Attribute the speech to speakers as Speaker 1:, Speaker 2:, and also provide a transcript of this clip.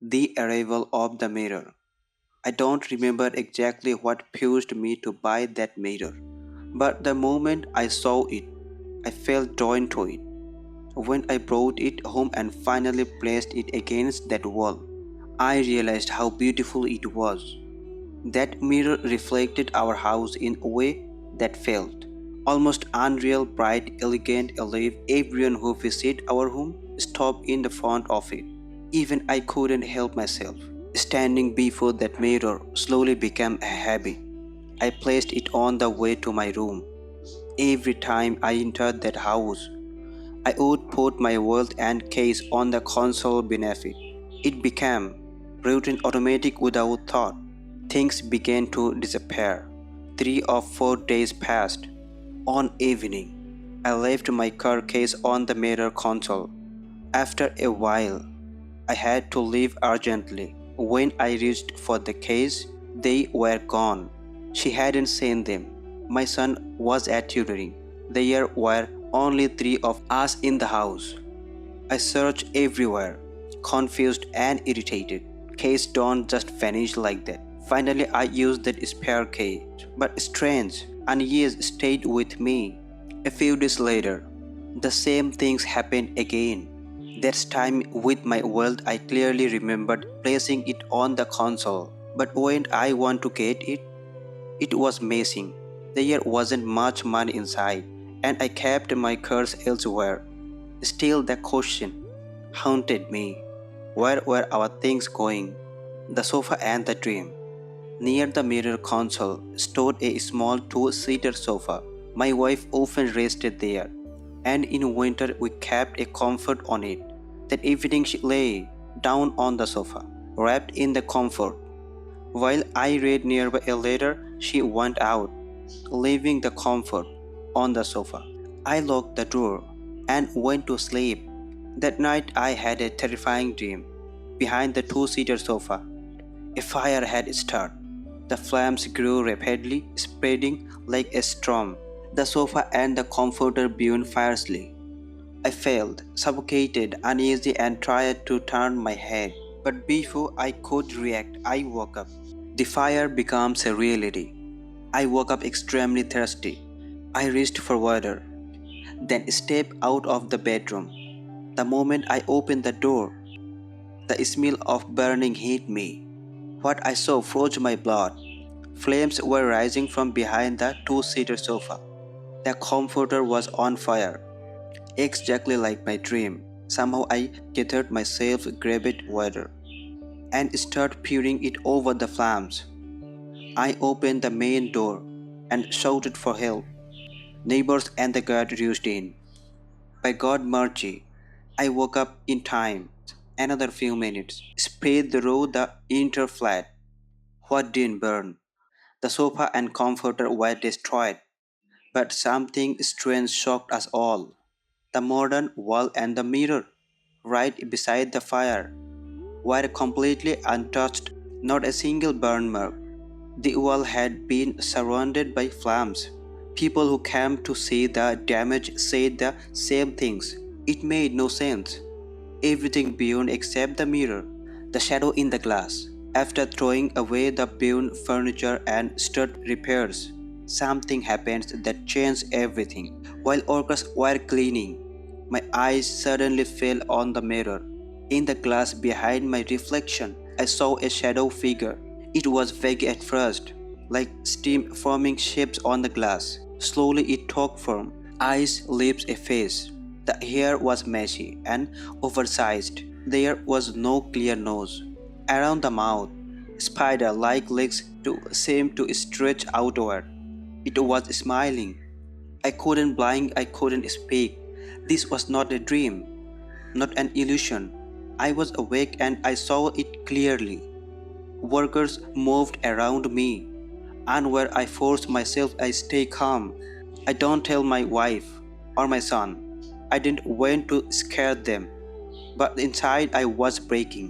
Speaker 1: The arrival of the mirror. I don't remember exactly what pushed me to buy that mirror, but the moment I saw it, I felt drawn to it. When I brought it home and finally placed it against that wall, I realized how beautiful it was. That mirror reflected our house in a way that felt almost unreal, bright, elegant, alive. Everyone who visited our home stopped in the front of it. Even I couldn't help myself. Standing before that mirror slowly became a habit. I placed it on the way to my room. Every time I entered that house, I would put my wallet and case on the console beneath it. It became routine, automatic, without thought. Things began to disappear. 3 or 4 days passed. On evening, I left my car case on the mirror console. After a while, I had to leave urgently. When I reached for the case, they were gone. She hadn't seen them. My son was at tutoring. There were only three of us in the house. I searched everywhere, confused and irritated. Keys don't just vanish like that. Finally, I used that spare key. But strange, unease stayed with me. A few days later, the same things happened again. That time with my wallet, I clearly remembered placing it on the console. But when I want to get it, it was missing. There wasn't much money inside, and I kept my cards elsewhere. Still, the question haunted me. Where were our things going? The sofa and the dream. Near the mirror console stood a small two-seater sofa. My wife often rested there, and in winter we kept a comfort on it. That evening she lay down on the sofa, wrapped in the comfort. While I read nearby a letter, she went out, leaving the comfort on the sofa. I locked the door and went to sleep. That night I had a terrifying dream. Behind the two-seater sofa, a fire had started. The flames grew rapidly, spreading like a storm. The sofa and the comforter burned fiercely. I felt suffocated, uneasy, and tried to turn my head. But before I could react, I woke up. The fire becomes a reality. I woke up extremely thirsty. I reached for water, then stepped out of the bedroom. The moment I opened the door, the smell of burning hit me. What I saw froze my blood. Flames were rising from behind the two-seater sofa. The comforter was on fire, exactly like my dream. Somehow I gathered myself, grabbed water, and started pouring it over the flames. I opened the main door and shouted for help. Neighbors and the guard rushed in. By God's mercy, I woke up in time. Another few minutes. Sprayed through the entire flat. What didn't burn? The sofa and comforter were destroyed. But something strange shocked us all. The modern wall and the mirror, right beside the fire, were completely untouched, not a single burn mark. The wall had been surrounded by flames. People who came to see the damage said the same things. It made no sense. Everything burned except the mirror, the shadow in the glass. After throwing away the burned furniture and started repairs, something happened that changed everything. While workers were cleaning, my eyes suddenly fell on the mirror. In the glass behind my reflection, I saw a shadow figure. It was vague at first, like steam forming shapes on the glass. Slowly it took form, eyes, lips, a face. The hair was messy and oversized. There was no clear nose. Around the mouth, spider-like legs seemed to stretch outward. It was smiling. I couldn't blink, I couldn't speak. This was not a dream, not an illusion. I was awake and I saw it clearly. Workers moved around me, and where I forced myself, I stay calm. I don't tell my wife or my son. I didn't want to scare them, but inside I was breaking.